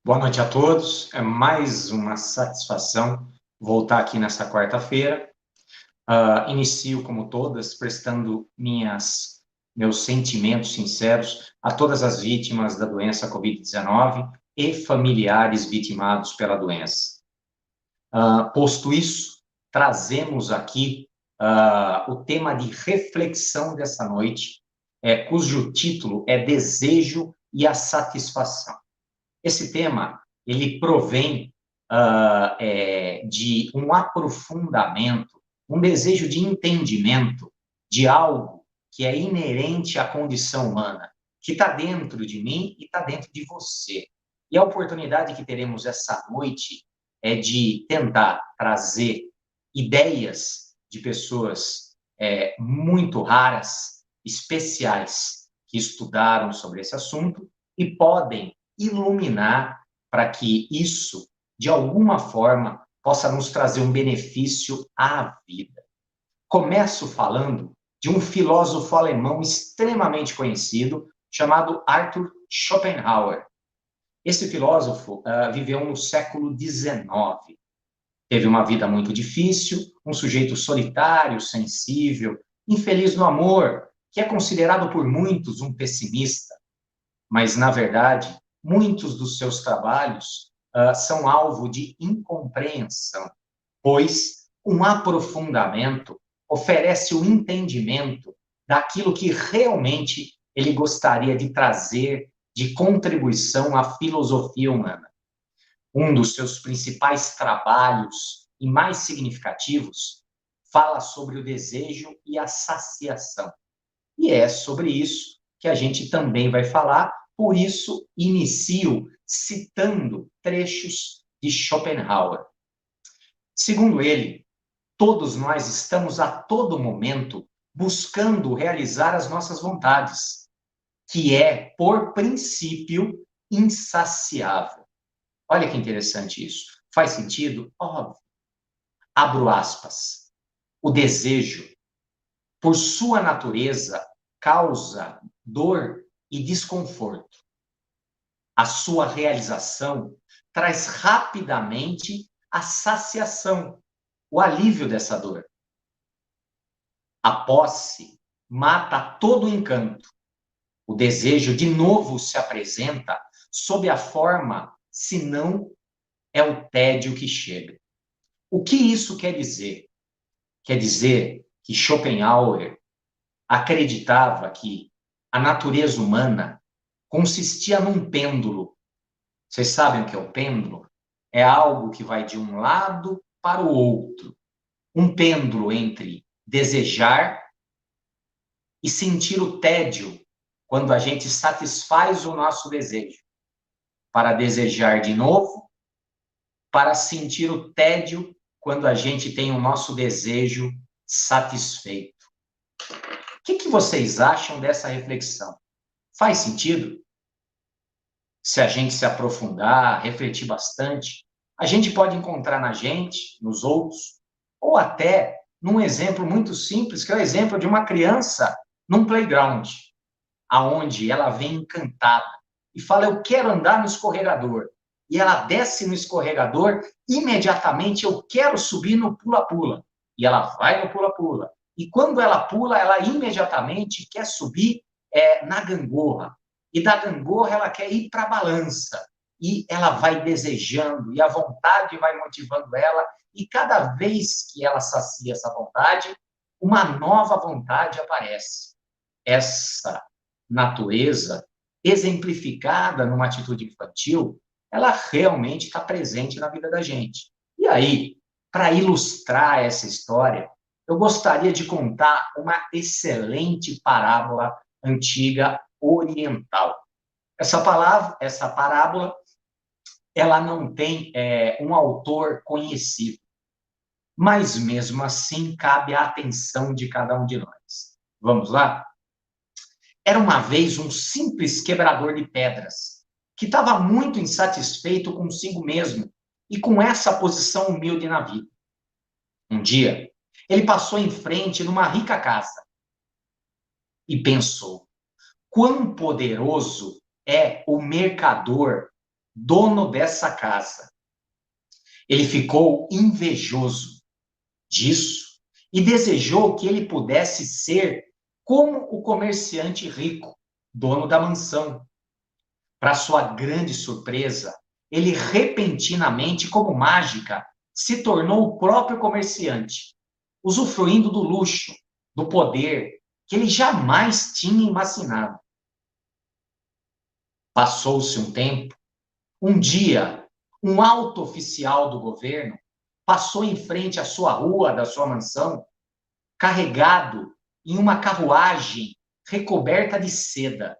Boa noite a todos. É mais uma satisfação voltar aqui nesta quarta-feira. Inicio, como todas, prestando meus sentimentos sinceros a todas as vítimas da doença Covid-19 e familiares vitimados pela doença. Posto isso, trazemos aqui o tema de reflexão dessa noite, cujo título é Desejo e a Satisfação. Esse tema, ele provém de um aprofundamento, um desejo de entendimento de algo que é inerente à condição humana, que está dentro de mim e está dentro de você. E a oportunidade que teremos essa noite é de tentar trazer ideias de pessoas muito raras, especiais, que estudaram sobre esse assunto e podem iluminar para que isso, de alguma forma, possa nos trazer um benefício à vida. Começo falando de um filósofo alemão extremamente conhecido, chamado Arthur Schopenhauer. Esse filósofo viveu no século XIX. Teve uma vida muito difícil, um sujeito solitário, sensível, infeliz no amor, que é considerado por muitos um pessimista. Mas, na verdade, muitos dos seus trabalhos são alvo de incompreensão, pois um aprofundamento oferece o entendimento daquilo que realmente ele gostaria de trazer de contribuição à filosofia humana. Um dos seus principais trabalhos e mais significativos fala sobre o desejo e a saciação. E é sobre isso que a gente também vai falar, por isso inicio citando trechos de Schopenhauer. Segundo ele, todos nós estamos a todo momento buscando realizar as nossas vontades, que é, por princípio, insaciável. Olha que interessante isso. Faz sentido? Óbvio. Abro aspas. O desejo, por sua natureza, causa dor e desconforto. A sua realização traz rapidamente a saciação, o alívio dessa dor. A posse mata todo o encanto. O desejo de novo se apresenta sob a forma, senão é o tédio que chega. O que isso quer dizer? Quer dizer que Schopenhauer acreditava que a natureza humana consistia num pêndulo. Vocês sabem o que é o pêndulo? É algo que vai de um lado para o outro. Um pêndulo entre desejar e sentir o tédio quando a gente satisfaz o nosso desejo. Para desejar de novo, para sentir o tédio quando a gente tem o nosso desejo satisfeito. O que vocês acham dessa reflexão? Faz sentido? Se a gente se aprofundar, refletir bastante, a gente pode encontrar na gente, nos outros, ou até num exemplo muito simples, que é o exemplo de uma criança num playground, aonde ela vem encantada e fala, eu quero andar no escorregador. E ela desce no escorregador, imediatamente eu quero subir no pula-pula. E ela vai no pula-pula. E quando ela pula, ela imediatamente quer subir na gangorra. E da gangorra ela quer ir para a balança. E ela vai desejando, e a vontade vai motivando ela. E cada vez que ela sacia essa vontade, uma nova vontade aparece. Essa natureza, exemplificada numa atitude infantil, ela realmente está presente na vida da gente. E aí, para ilustrar essa história, eu gostaria de contar uma excelente parábola antiga oriental. Essa parábola, ela não tem um autor conhecido, mas mesmo assim cabe a atenção de cada um de nós. Vamos lá? Era uma vez um simples quebrador de pedras, que estava muito insatisfeito consigo mesmo e com essa posição humilde na vida. Um dia, ele passou em frente numa rica casa e pensou: quão poderoso é o mercador dono dessa casa. Ele ficou invejoso disso e desejou que ele pudesse ser como o comerciante rico, dono da mansão. Para sua grande surpresa, ele repentinamente, como mágica, se tornou o próprio comerciante, usufruindo do luxo, do poder que ele jamais tinha imaginado. Passou-se um tempo. Um dia, um alto oficial do governo passou em frente à sua rua, da sua mansão, carregado em uma carruagem recoberta de seda,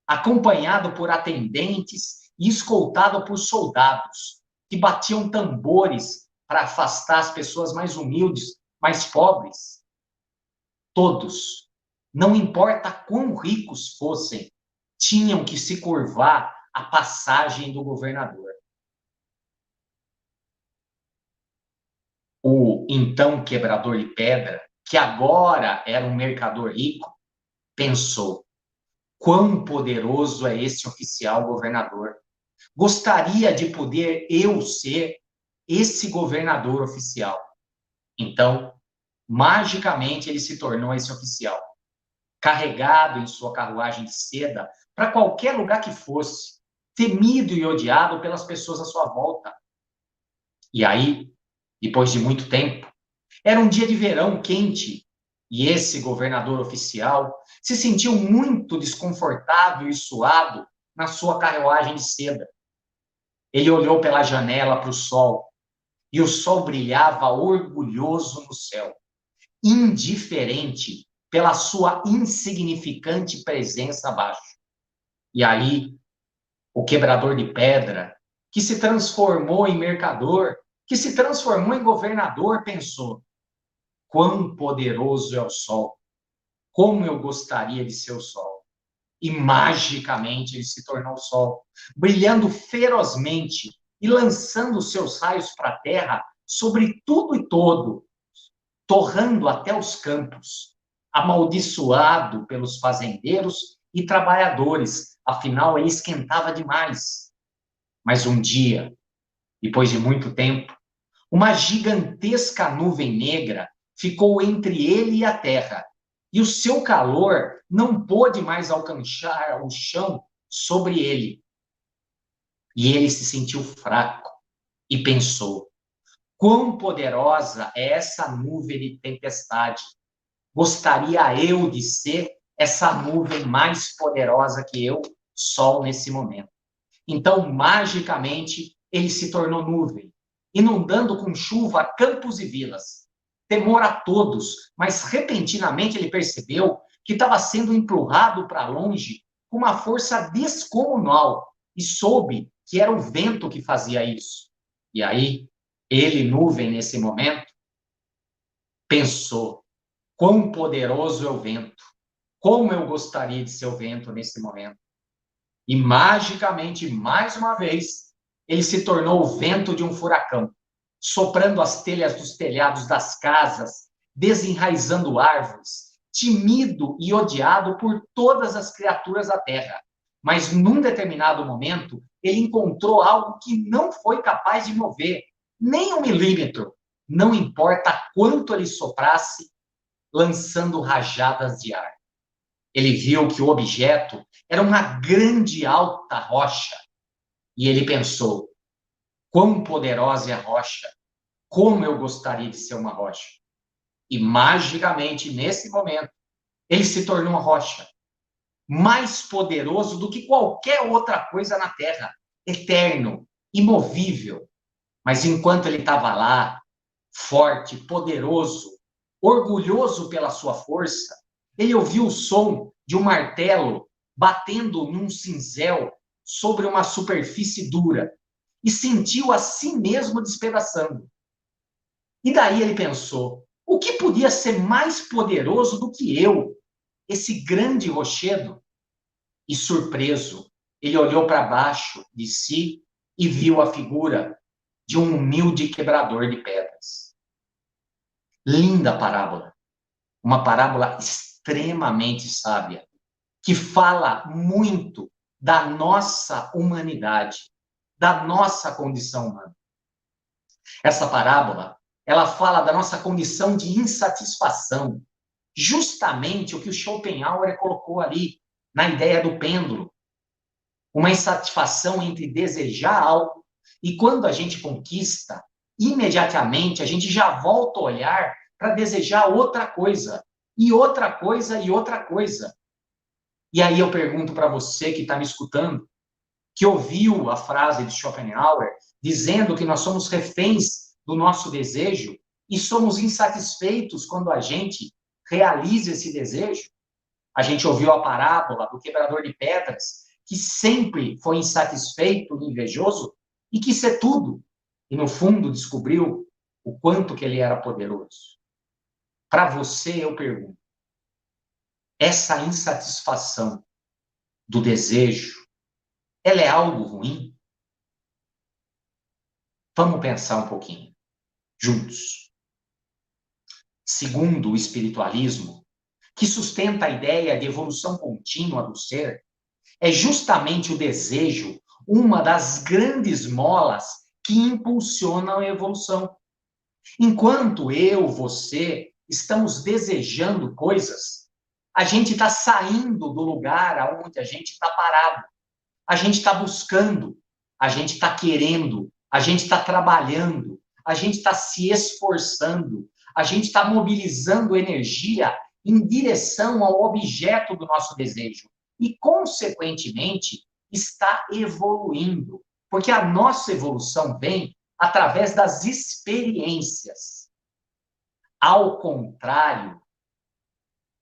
acompanhado por atendentes e escoltado por soldados que batiam tambores para afastar as pessoas mais humildes, mais pobres. Todos, não importa quão ricos fossem, tinham que se curvar à passagem do governador. O então quebrador de pedra, que agora era um mercador rico, pensou: quão poderoso é esse oficial governador. Gostaria de poder eu ser esse governador oficial. Então, magicamente, ele se tornou esse oficial, carregado em sua carruagem de seda para qualquer lugar que fosse, temido e odiado pelas pessoas à sua volta. E aí, depois de muito tempo, era um dia de verão quente e esse governador oficial se sentiu muito desconfortável e suado na sua carruagem de seda. Ele olhou pela janela para o sol e o sol brilhava orgulhoso no céu, indiferente pela sua insignificante presença abaixo. E aí, o quebrador de pedra, que se transformou em mercador, que se transformou em governador, pensou: quão poderoso é o sol! Como eu gostaria de ser o sol! E magicamente ele se tornou o sol, brilhando ferozmente e lançando seus raios para a terra sobre tudo e todo, torrando até os campos, amaldiçoado pelos fazendeiros e trabalhadores, afinal ele esquentava demais. Mas um dia, depois de muito tempo, uma gigantesca nuvem negra ficou entre ele e a terra, e o seu calor não pôde mais alcançar o chão sobre ele. E ele se sentiu fraco e pensou: quão poderosa é essa nuvem de tempestade! Gostaria eu de ser essa nuvem mais poderosa que eu, sol, nesse momento. Então, magicamente, ele se tornou nuvem, inundando com chuva campos e vilas. Temor a todos, mas repentinamente ele percebeu que estava sendo empurrado para longe com uma força descomunal e soube que era o vento que fazia isso. E aí, ele, nuvem, nesse momento, pensou: quão poderoso é o vento! Como eu gostaria de ser o vento nesse momento! E magicamente, mais uma vez, ele se tornou o vento de um furacão, soprando as telhas dos telhados das casas, desenraizando árvores, temido e odiado por todas as criaturas da terra. Mas num determinado momento, ele encontrou algo que não foi capaz de mover, nem um milímetro, não importa quanto ele soprasse, lançando rajadas de ar. Ele viu que o objeto era uma grande alta rocha. E ele pensou: quão poderosa é a rocha! Como eu gostaria de ser uma rocha! E magicamente, nesse momento, ele se tornou uma rocha, mais poderoso do que qualquer outra coisa na Terra, eterno, imovível. Mas enquanto ele estava lá, forte, poderoso, orgulhoso pela sua força, ele ouviu o som de um martelo batendo num cinzel sobre uma superfície dura e sentiu a si mesmo despedaçando. E daí ele pensou: o que podia ser mais poderoso do que eu, esse grande rochedo? E surpreso, ele olhou para baixo de si e viu a figura de um humilde quebrador de pedras. Linda parábola, uma parábola extremamente sábia, que fala muito da nossa humanidade, da nossa condição humana. Essa parábola, ela fala da nossa condição de insatisfação, justamente o que o Schopenhauer colocou ali, na ideia do pêndulo. Uma insatisfação entre desejar algo e quando a gente conquista, imediatamente a gente já volta a olhar para desejar outra coisa, e outra coisa, e outra coisa. E aí eu pergunto para você que está me escutando, que ouviu a frase de Schopenhauer, dizendo que nós somos reféns do nosso desejo e somos insatisfeitos quando a gente realiza esse desejo. A gente ouviu a parábola do quebrador de pedras, que sempre foi insatisfeito e invejoso e quis ser tudo. E, no fundo, descobriu o quanto que ele era poderoso. Para você, eu pergunto, essa insatisfação do desejo, ela é algo ruim? Vamos pensar um pouquinho, juntos. Segundo o espiritualismo, que sustenta a ideia de evolução contínua do ser, é justamente o desejo uma das grandes molas que impulsionam a evolução. Enquanto eu, você, estamos desejando coisas, a gente está saindo do lugar aonde a gente está parado. A gente está buscando, a gente está querendo, a gente está trabalhando, a gente está se esforçando, a gente está mobilizando energia em direção ao objeto do nosso desejo. E, consequentemente, está evoluindo. Porque a nossa evolução vem através das experiências. Ao contrário,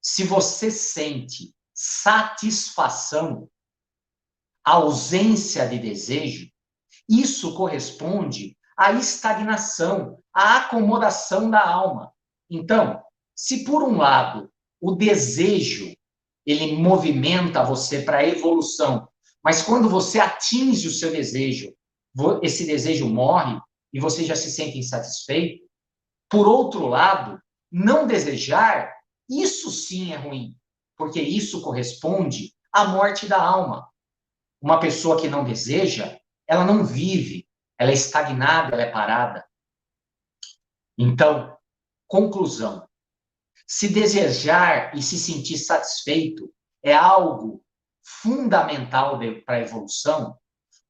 se você sente satisfação, ausência de desejo, isso corresponde à estagnação, à acomodação da alma. Então, se por um lado o desejo ele movimenta você para a evolução, mas quando você atinge o seu desejo, esse desejo morre e você já se sente insatisfeito. Por outro lado, não desejar, isso sim é ruim, porque isso corresponde à morte da alma. Uma pessoa que não deseja, ela não vive, ela é estagnada, ela é parada. Então, conclusão. Se desejar e se sentir satisfeito é algo fundamental para a evolução,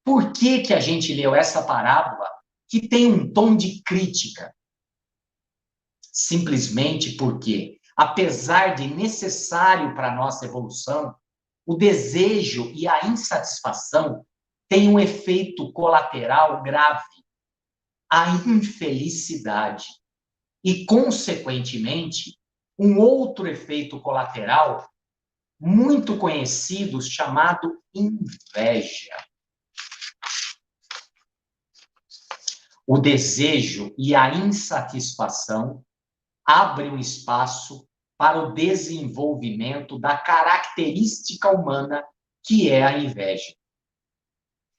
por que que a gente leu essa parábola que tem um tom de crítica? Simplesmente porque, apesar de necessário para a nossa evolução, o desejo e a insatisfação têm um efeito colateral grave, a infelicidade. E, consequentemente, um outro efeito colateral muito conhecido chamado inveja. O desejo e a insatisfação abrem um espaço para o desenvolvimento da característica humana que é a inveja.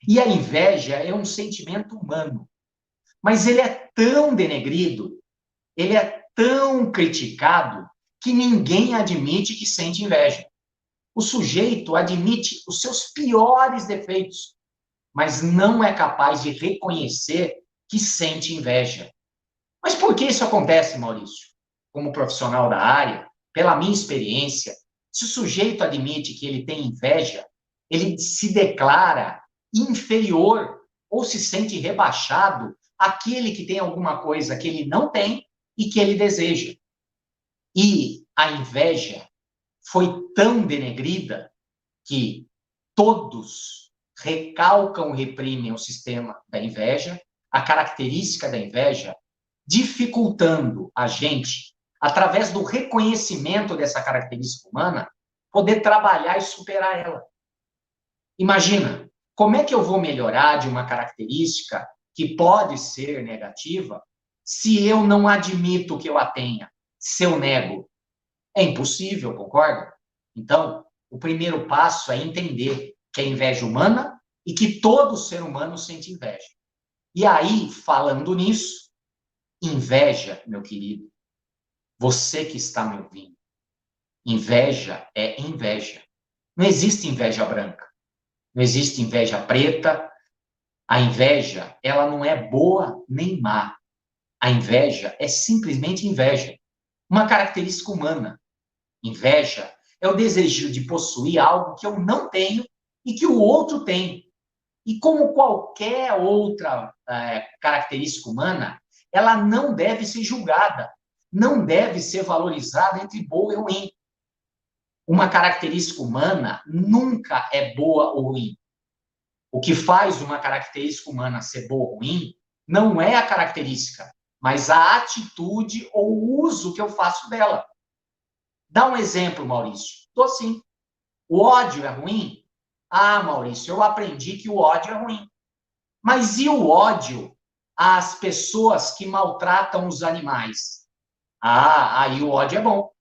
E a inveja é um sentimento humano, mas ele é tão denegrido, ele é tão criticado, que ninguém admite que sente inveja. O sujeito admite os seus piores defeitos, mas não é capaz de reconhecer que sente inveja. Mas por que isso acontece, Maurício? Como profissional da área, pela minha experiência, se o sujeito admite que ele tem inveja, ele se declara inferior ou se sente rebaixado àquele que tem alguma coisa que ele não tem e que ele deseja. E a inveja foi tão denegrida que todos recalcam e reprimem o sistema da inveja, a característica da inveja, dificultando a gente, através do reconhecimento dessa característica humana, poder trabalhar e superar ela. Imagina, como é que eu vou melhorar de uma característica que pode ser negativa se eu não admito que eu a tenha, se eu nego? É impossível, concorda? Então, o primeiro passo é entender que é inveja humana e que todo ser humano sente inveja. E aí, falando nisso, inveja, meu querido, você que está me ouvindo, inveja é inveja. Não existe inveja branca, não existe inveja preta, A inveja, ela não é boa nem má. A inveja é simplesmente inveja, uma característica humana. Inveja é o desejo de possuir algo que eu não tenho e que o outro tem. E como qualquer outra característica humana, ela não deve ser julgada, não deve ser valorizada entre boa e ruim. Uma característica humana nunca é boa ou ruim. O que faz uma característica humana ser boa ou ruim não é a característica, mas a atitude ou o uso que eu faço dela. Dá um exemplo, Maurício. Estou sim. O ódio é ruim? Ah, Maurício, eu aprendi que o ódio é ruim. Mas e o ódio às pessoas que maltratam os animais? Ah, aí o ódio é bom.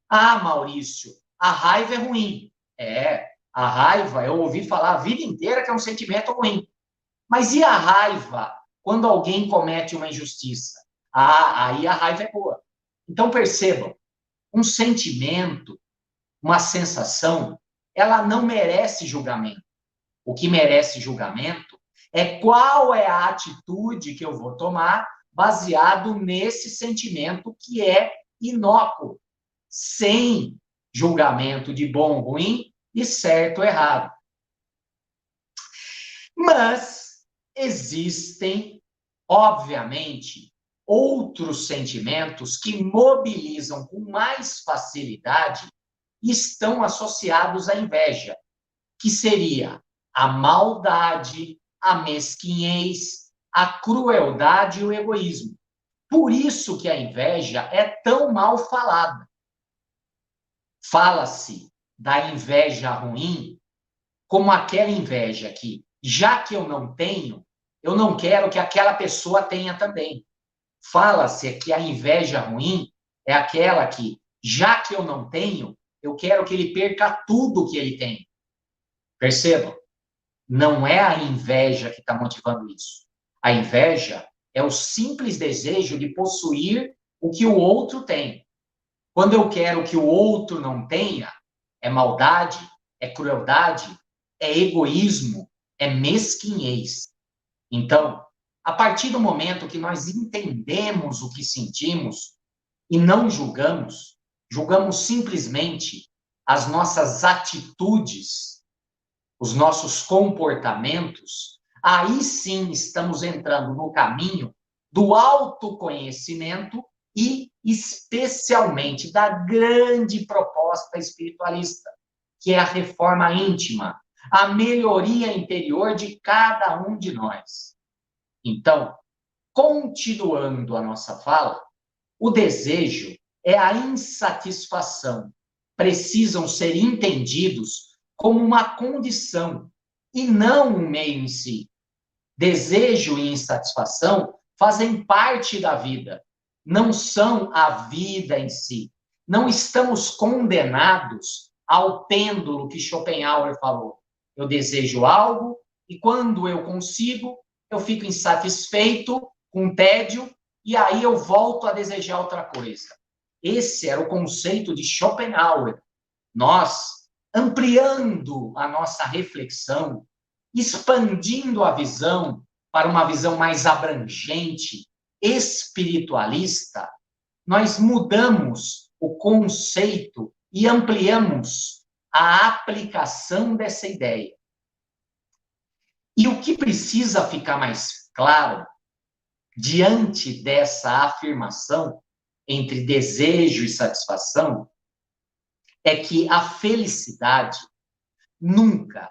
Ah, Maurício, a raiva é ruim. É, a raiva, eu ouvi falar a vida inteira que é um sentimento ruim. Mas e a raiva quando alguém comete uma injustiça? Ah, aí a raiva é boa. Então percebam, um sentimento, uma sensação, ela não merece julgamento. O que merece julgamento é qual é a atitude que eu vou tomar baseado nesse sentimento que é inócuo, sem julgamento de bom ou ruim e certo ou errado. Mas existem, obviamente, outros sentimentos que mobilizam com mais facilidade e estão associados à inveja, que seria a maldade, a mesquinhez, a crueldade e o egoísmo. Por isso que a inveja é tão mal falada. Fala-se da inveja ruim como aquela inveja que, já que eu não tenho, eu não quero que aquela pessoa tenha também. Fala-se que a inveja ruim é aquela que, já que eu não tenho, eu quero que ele perca tudo que ele tem. Percebam? Não é a inveja que está motivando isso. A inveja é o simples desejo de possuir o que o outro tem. Quando eu quero que o outro não tenha, é maldade, é crueldade, é egoísmo, é mesquinhez. Então, a partir do momento que nós entendemos o que sentimos e não julgamos, julgamos simplesmente as nossas atitudes, os nossos comportamentos, aí sim estamos entrando no caminho do autoconhecimento e, especialmente, da grande proposta espiritualista, que é a reforma íntima, a melhoria interior de cada um de nós. Então, continuando a nossa fala, o desejo é a insatisfação. Precisam ser entendidos como uma condição e não um meio em si. Desejo e insatisfação fazem parte da vida, não são a vida em si. Não estamos condenados ao pêndulo que Schopenhauer falou. Eu desejo algo e quando eu consigo, eu fico insatisfeito, com tédio, e aí eu volto a desejar outra coisa. Esse era o conceito de Schopenhauer. Nós, ampliando a nossa reflexão, expandindo a visão para uma visão mais abrangente, espiritualista, nós mudamos o conceito e ampliamos a aplicação dessa ideia. E o que precisa ficar mais claro diante dessa afirmação entre desejo e satisfação é que a felicidade nunca,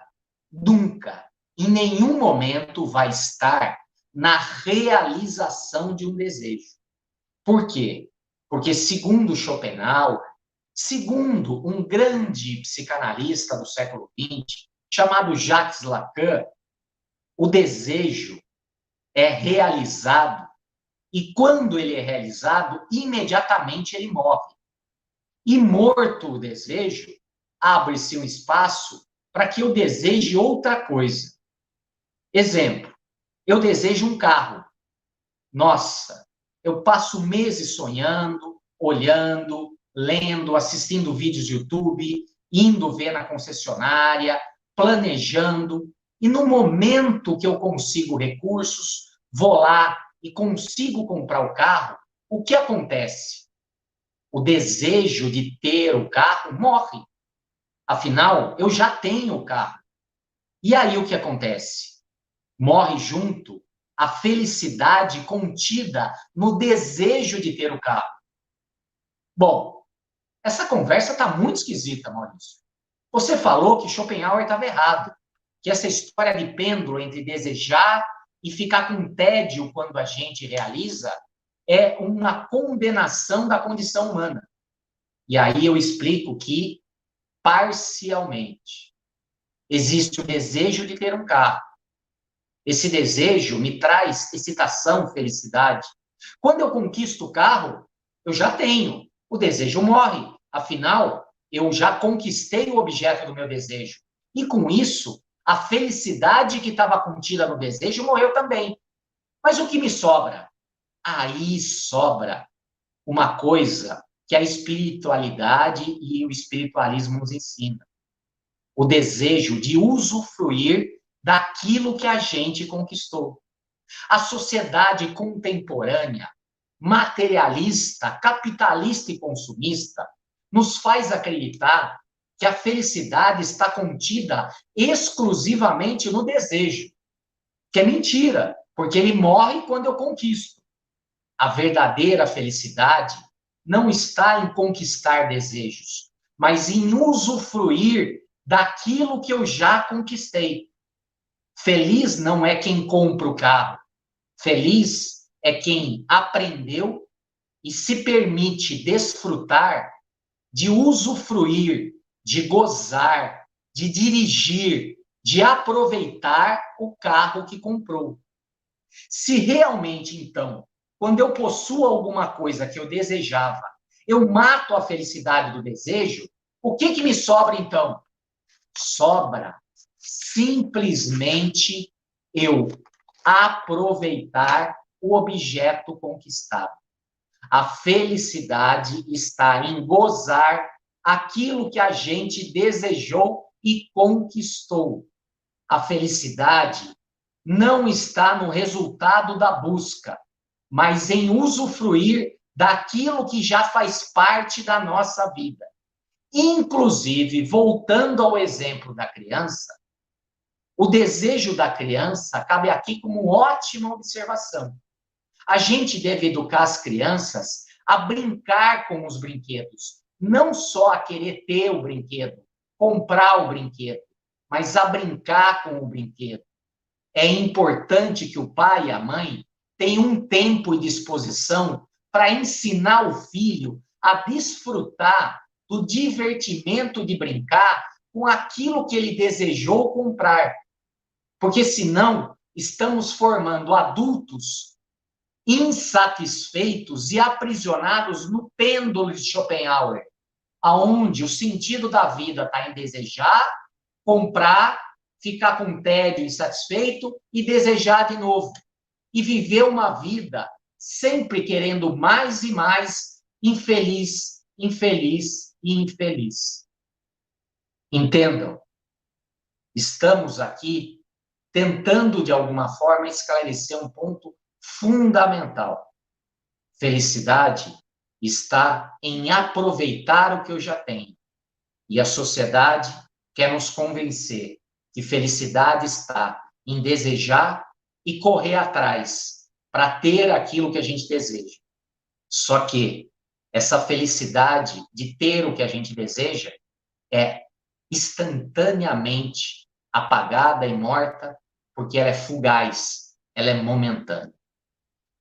nunca, em nenhum momento vai estar na realização de um desejo. Por quê? Porque, segundo Schopenhauer, segundo um grande psicanalista do século XX, chamado Jacques Lacan, o desejo é realizado e, quando ele é realizado, imediatamente ele morre. E morto o desejo, abre-se um espaço para que eu deseje outra coisa. Exemplo, eu desejo um carro. Nossa, eu passo meses sonhando, olhando, lendo, assistindo vídeos de YouTube, indo ver na concessionária, planejando. E no momento que eu consigo recursos, vou lá e consigo comprar o carro, o que acontece? O desejo de ter o carro morre. Afinal, eu já tenho o carro. E aí o que acontece? Morre junto a felicidade contida no desejo de ter o carro. Bom, essa conversa está muito esquisita, Maurício. Você falou que Schopenhauer estava errado, que essa história de pêndulo entre desejar e ficar com tédio quando a gente realiza é uma condenação da condição humana. E aí eu explico que, parcialmente, existe o desejo de ter um carro. Esse desejo me traz excitação, felicidade. Quando eu conquisto o carro, eu já tenho. O desejo morre. Afinal, eu já conquistei o objeto do meu desejo. E com isso, a felicidade que estava contida no desejo morreu também. Mas o que me sobra? Aí sobra uma coisa que a espiritualidade e o espiritualismo nos ensinam. O desejo de usufruir daquilo que a gente conquistou. A sociedade contemporânea, materialista, capitalista e consumista, nos faz acreditar que a felicidade está contida exclusivamente no desejo, que é mentira, porque ele morre quando eu conquisto. A verdadeira felicidade não está em conquistar desejos, mas em usufruir daquilo que eu já conquistei. Feliz não é quem compra o carro. Feliz é quem aprendeu e se permite desfrutar de usufruir, de gozar, de dirigir, de aproveitar o carro que comprou. Se realmente, então, quando eu possuo alguma coisa que eu desejava, eu mato a felicidade do desejo, o que me sobra, então? Sobra simplesmente eu aproveitar o objeto conquistado. A felicidade está em gozar aquilo que a gente desejou e conquistou. A felicidade não está no resultado da busca, mas em usufruir daquilo que já faz parte da nossa vida. Inclusive, voltando ao exemplo da criança, o desejo da criança cabe aqui como ótima observação. A gente deve educar as crianças a brincar com os brinquedos, não só a querer ter o brinquedo, comprar o brinquedo, mas a brincar com o brinquedo. É importante que o pai e a mãe tenham um tempo e disposição para ensinar o filho a desfrutar do divertimento de brincar com aquilo que ele desejou comprar. Porque senão estamos formando adultos insatisfeitos e aprisionados no pêndulo de Schopenhauer, aonde o sentido da vida está em desejar, comprar, ficar com tédio insatisfeito e desejar de novo. E viver uma vida sempre querendo mais e mais, infeliz, infeliz e infeliz. Entendam, estamos aqui tentando, de alguma forma, esclarecer um ponto fundamental. Felicidade está em aproveitar o que eu já tenho. E a sociedade quer nos convencer que felicidade está em desejar e correr atrás para ter aquilo que a gente deseja. Só que essa felicidade de ter o que a gente deseja é instantaneamente apagada e morta, porque ela é fugaz, ela é momentânea.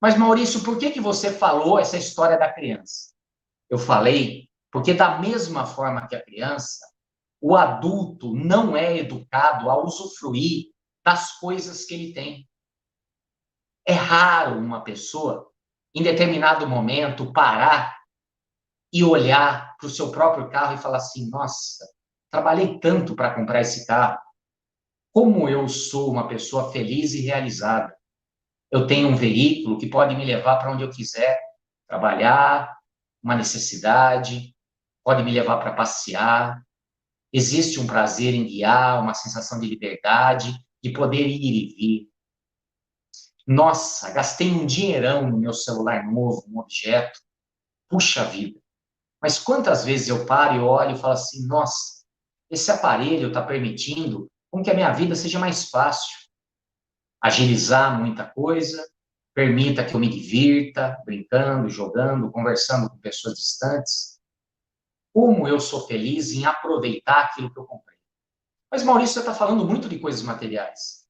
Mas, Maurício, por que você falou essa história da criança? Eu falei porque, da mesma forma que a criança, o adulto não é educado a usufruir das coisas que ele tem. É raro uma pessoa, em determinado momento, parar e olhar para o seu próprio carro e falar assim: nossa, trabalhei tanto para comprar esse carro. Como eu sou uma pessoa feliz e realizada. Eu tenho um veículo que pode me levar para onde eu quiser, trabalhar, uma necessidade, pode me levar para passear. Existe um prazer em guiar, uma sensação de liberdade, de poder ir e vir. Nossa, gastei um dinheirão no meu celular novo, um objeto. Puxa vida. Mas quantas vezes eu paro e olho e falo assim, nossa, esse aparelho está permitindo com que a minha vida seja mais fácil, agilizar muita coisa, permita que eu me divirta, brincando, jogando, conversando com pessoas distantes. Como eu sou feliz em aproveitar aquilo que eu comprei. Mas, Maurício, você está falando muito de coisas materiais.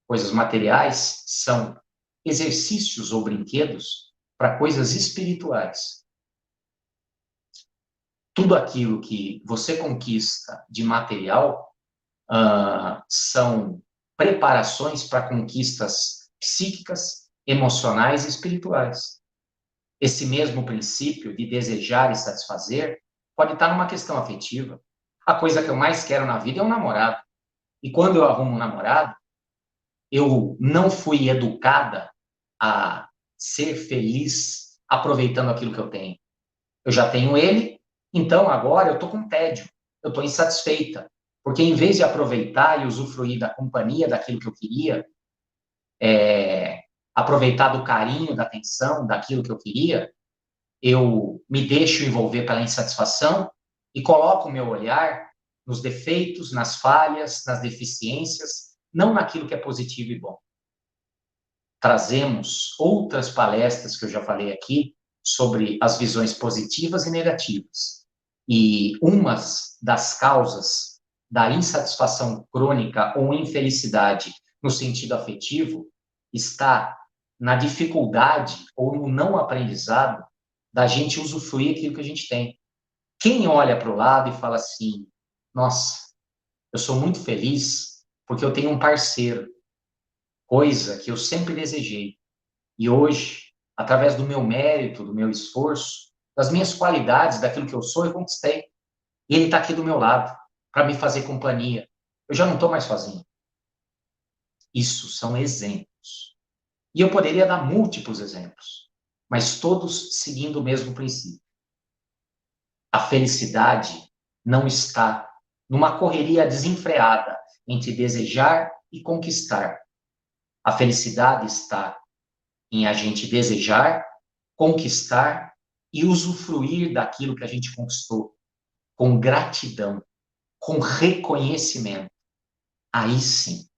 Coisas materiais são exercícios ou brinquedos para coisas espirituais. Tudo aquilo que você conquista de material são preparações para conquistas psíquicas, emocionais e espirituais. Esse mesmo princípio de desejar e satisfazer pode estar numa questão afetiva. A coisa que eu mais quero na vida é um namorado. E quando eu arrumo um namorado, eu não fui educada a ser feliz aproveitando aquilo que eu tenho. Eu já tenho ele, então agora eu estou com tédio, eu estou insatisfeita. Porque em vez de aproveitar e usufruir da companhia daquilo que eu queria, aproveitar do carinho, da atenção, daquilo que eu queria, eu me deixo envolver pela insatisfação e coloco o meu olhar nos defeitos, nas falhas, nas deficiências, não naquilo que é positivo e bom. Trazemos outras palestras que eu já falei aqui sobre as visões positivas e negativas. E uma das causas da insatisfação crônica ou infelicidade no sentido afetivo está na dificuldade ou no não aprendizado da gente usufruir aquilo que a gente tem. Quem olha para o lado e fala assim, nossa, eu sou muito feliz porque eu tenho um parceiro, coisa que eu sempre desejei. E hoje, através do meu mérito, do meu esforço, das minhas qualidades, daquilo que eu sou, eu conquistei. E ele está aqui do meu lado, para me fazer companhia. Eu já não estou mais sozinho. Isso são exemplos. E eu poderia dar múltiplos exemplos, mas todos seguindo o mesmo princípio. A felicidade não está numa correria desenfreada entre desejar e conquistar. A felicidade está em a gente desejar, conquistar e usufruir daquilo que a gente conquistou com gratidão, com reconhecimento. Aí sim.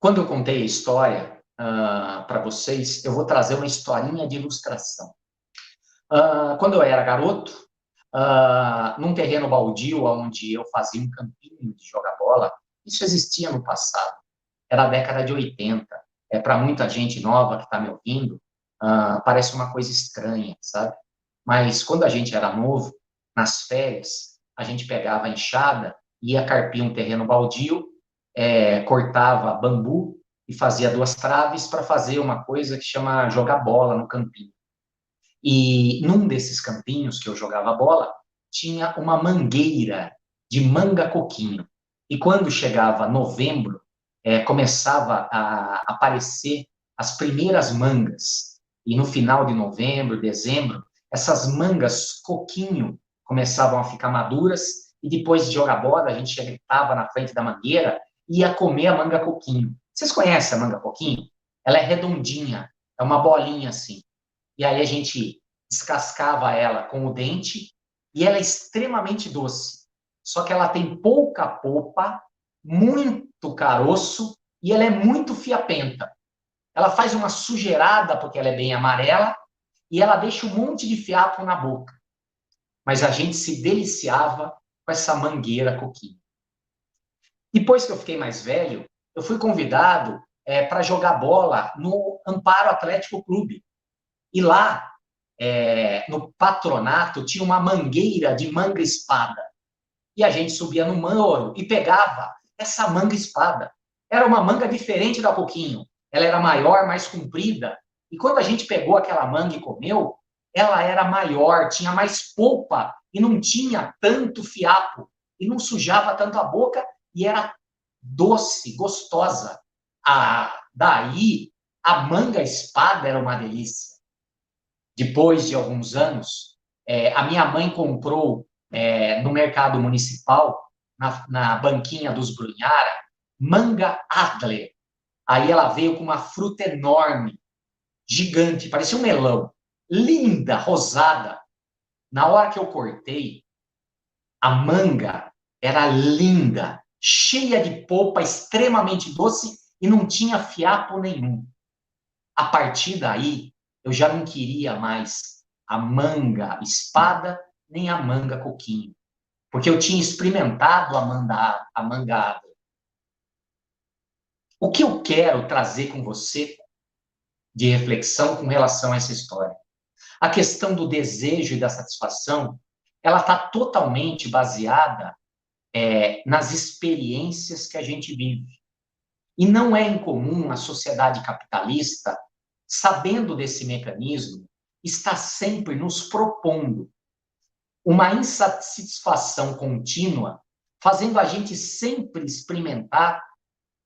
Quando eu contei a história para vocês, eu vou trazer uma historinha de ilustração. Quando eu era garoto, num terreno baldio, onde eu fazia um campinho de jogar bola, isso existia no passado, era a década de 80. Para muita gente nova que está me ouvindo, parece uma coisa estranha, sabe? Mas quando a gente era novo, nas férias, a gente pegava a enxada, ia carpir um terreno baldio, cortava bambu e fazia 2 traves para fazer uma coisa que chama jogar bola no campinho. E num desses campinhos que eu jogava bola, tinha uma mangueira de manga-coquinho. E quando chegava novembro, começava a aparecer as primeiras mangas. E no final de novembro, dezembro, essas mangas coquinho começavam a ficar maduras. E depois de jogar bola, a gente estava na frente da mangueira e ia comer a manga coquinho. Vocês conhecem a manga coquinho? Ela é redondinha, é uma bolinha assim. E aí a gente descascava ela com o dente e ela é extremamente doce. Só que ela tem pouca polpa, muito caroço e ela é muito fiapenta. Ela faz uma sujeirada porque ela é bem amarela e ela deixa um monte de fiapo na boca. Mas a gente se deliciava com essa mangueira coquinho. Depois que eu fiquei mais velho, eu fui convidado para jogar bola no Amparo Atlético Clube. E lá, no patronato, tinha uma mangueira de manga-espada. E a gente subia no muro e pegava essa manga-espada. Era uma manga diferente da coquinho. Ela era maior, mais comprida. E quando a gente pegou aquela manga e comeu, ela era maior, tinha mais polpa e não tinha tanto fiapo. E não sujava tanto a boca e era doce, gostosa. Daí, a manga-espada era uma delícia. Depois de alguns anos, a minha mãe comprou no mercado municipal, na banquinha dos Brunhara, manga Adler. Aí ela veio com uma fruta enorme, gigante, parecia um melão, linda, rosada. Na hora que eu cortei, a manga era linda, cheia de polpa, extremamente doce e não tinha fiapo nenhum. A partir daí, eu já não queria mais a manga espada nem a manga coquinho, porque eu tinha experimentado a manga. O que eu quero trazer com você de reflexão com relação a essa história? A questão do desejo e da satisfação, ela está totalmente baseada nas experiências que a gente vive. E não é incomum a sociedade capitalista, sabendo desse mecanismo, está sempre nos propondo uma insatisfação contínua, fazendo a gente sempre experimentar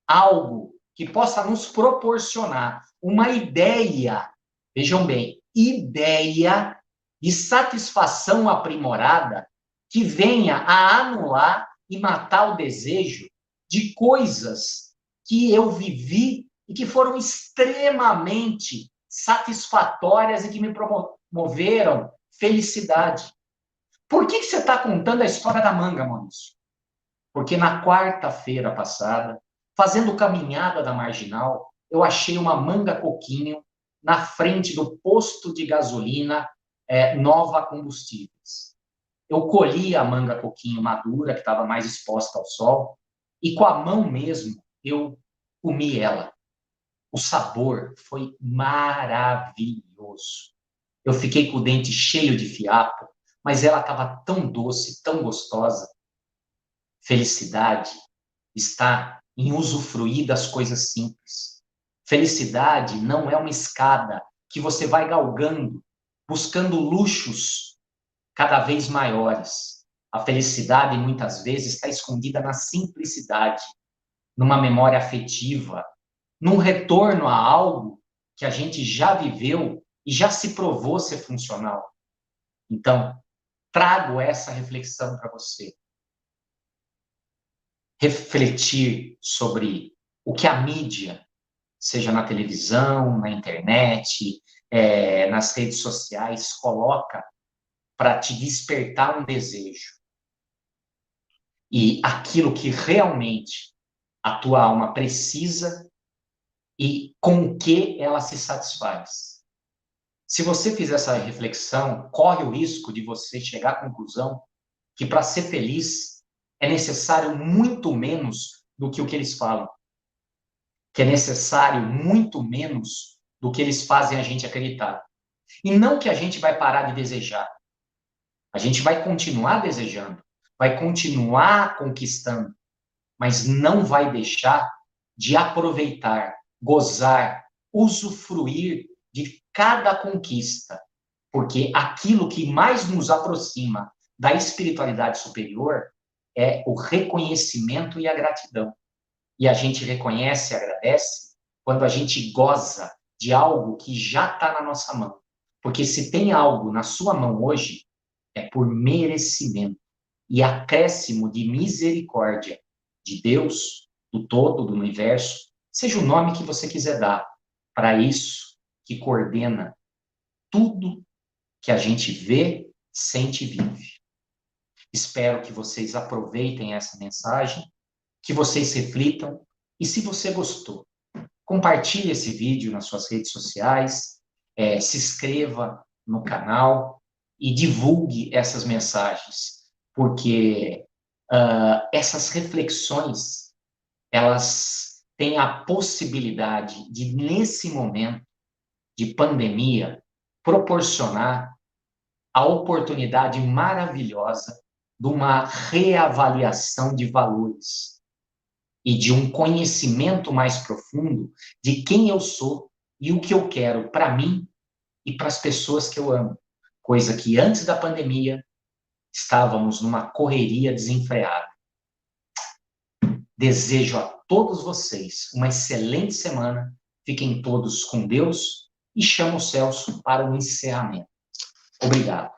algo que possa nos proporcionar uma ideia, vejam bem, ideia de satisfação aprimorada que venha a anular e matar o desejo de coisas que eu vivi e que foram extremamente satisfatórias e que me promoveram felicidade. Por que você está contando a história da manga, Maurício? Porque na quarta-feira passada, fazendo caminhada da Marginal, eu achei uma manga coquinho na frente do posto de gasolina Nova Combustíveis. Eu colhi a manga coquinho madura, que estava mais exposta ao sol, e com a mão mesmo eu comi ela. O sabor foi maravilhoso. Eu fiquei com o dente cheio de fiapo, mas ela estava tão doce, tão gostosa. Felicidade está em usufruir das coisas simples. Felicidade não é uma escada que você vai galgando, buscando luxos cada vez maiores. A felicidade, muitas vezes, está escondida na simplicidade, numa memória afetiva, num retorno a algo que a gente já viveu e já se provou ser funcional. Então, trago essa reflexão para você. Refletir sobre o que a mídia, seja na televisão, na internet, nas redes sociais, coloca para te despertar um desejo. E aquilo que realmente a tua alma precisa e com que ela se satisfaz. Se você fizer essa reflexão, corre o risco de você chegar à conclusão que para ser feliz é necessário muito menos do que o que eles falam. Que é necessário muito menos do que eles fazem a gente acreditar. E não que a gente vai parar de desejar. A gente vai continuar desejando, vai continuar conquistando, mas não vai deixar de aproveitar, gozar, usufruir de cada conquista, porque aquilo que mais nos aproxima da espiritualidade superior é o reconhecimento e a gratidão. E a gente reconhece e agradece quando a gente goza de algo que já está na nossa mão. Porque se tem algo na sua mão hoje, é por merecimento e acréscimo de misericórdia de Deus, do todo, do universo, seja o nome que você quiser dar, para isso que coordena tudo que a gente vê, sente e vive. Espero que vocês aproveitem essa mensagem, que vocês reflitam, e se você gostou, compartilhe esse vídeo nas suas redes sociais, se inscreva no canal e divulgue essas mensagens, porque essas reflexões, elas têm a possibilidade de, nesse momento de pandemia, proporcionar a oportunidade maravilhosa de uma reavaliação de valores e de um conhecimento mais profundo de quem eu sou e o que eu quero para mim e para as pessoas que eu amo. Coisa que antes da pandemia estávamos numa correria desenfreada. Desejo a todos vocês uma excelente semana. Fiquem todos com Deus e chamo o Celso para o encerramento. Obrigado.